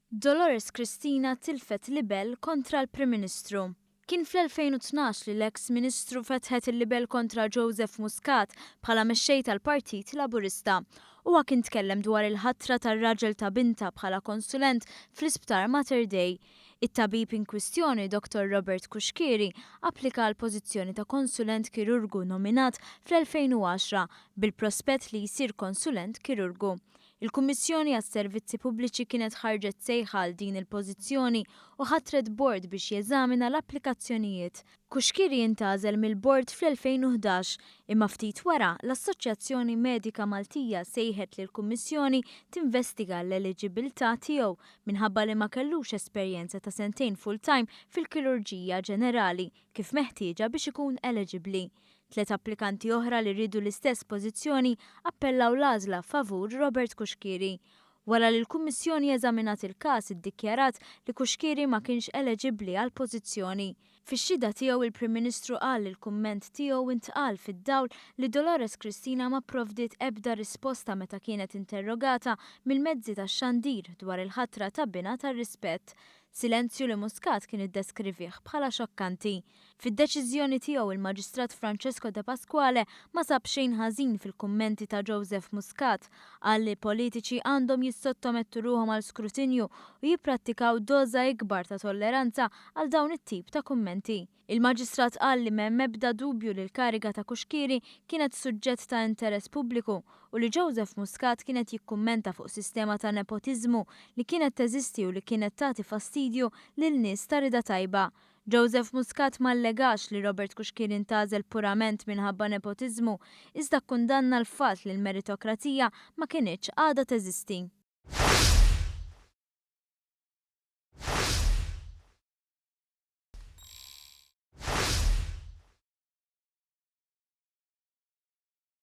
Dolores Cristina tilfet libel kontra l-Prim Ministru. Kien fl-2012 li l-eks Ministru fetħet il-libel kontra Joseph Muscat bħala mexxej tal-Partit Laburista. Huwa kien tkellem dwar il-ħatra tar-raġel ta' binta bħala konsulent fl-Isptar Mater Dei. It-tabib in kwistjoni Dr. Robert Kuxkieri applika l-pożizzjoni ta' konsulent kirurgu nominat fl-2010 bil-prospett li jsir konsulent kirurgu. Il-Kummissjoni għas-Servizzi Pubbliċi kienet ħarġet sejħa għal din il-pożizzjoni u ħatret bord biex jeżamina l-applikazzjonijiet. Kuxkieri jintażel mill-bord fl-2011 imma ftit wara l-Assoċjazzjoni Medika Maltija sejħet li l-Kummissjoni tinvestiga l-eliġibilità tiegħu minħabba li ma kellux esperjenza ta' sentejn full-time fil-kirurġija ġenerali kif meħtieġa biex ikun eligibbli. 3 applikanti oħra li rridu l-istess pożizzjoni appellaw l-għażla favur Robert Kuxkieri. Wara li l-Kummissjoni eżaminat il-każ iddikjarat li Kuxkieri ma kienx eligibbli għal pożizzjoni. Fix-xhieda tiegħu il-Prim Ministru qal li l-kumment tiegħu intqal fid-dawl li Dolores Cristina ma pprovdiet ebda risposta meta kienet interrogata mill-mezzi tax-xandir dwar il-ħatra ta' bina tar-rispett. Silenzju li Muscat kien iddeskrivih bħala xokkanti. Fid-deċiżjoni tiegħu il-Maġistrat Francesco De Pasquale ma sab xejn ħażin fil-kummenti ta' Joseph Muscat, qal li politiċi għandhom jissottomettu ruhom għal skrutinju u jipprattikaw doża ikbar ta' tolleranza għal dawn it-tip ta' kummenti. Il-Maġistrat qal li m'hemm ebda dubju li l-kariga ta' Kuxkieri kienet suġġett ta' interess pubbliku u li Joseph Muscat kienet jikkummenta fuq sistema ta' nepotiżmu li kienet teżisti u li kienet tagħti fastidju lil nies ta' rida tajba. Joseph Muscat ma allegax li Robert Kuxkieri intażel purament minħabba nepotiżmu, iżda kkundanna l-fatt li l-meritokrazija ma kienitx għadha teżisti.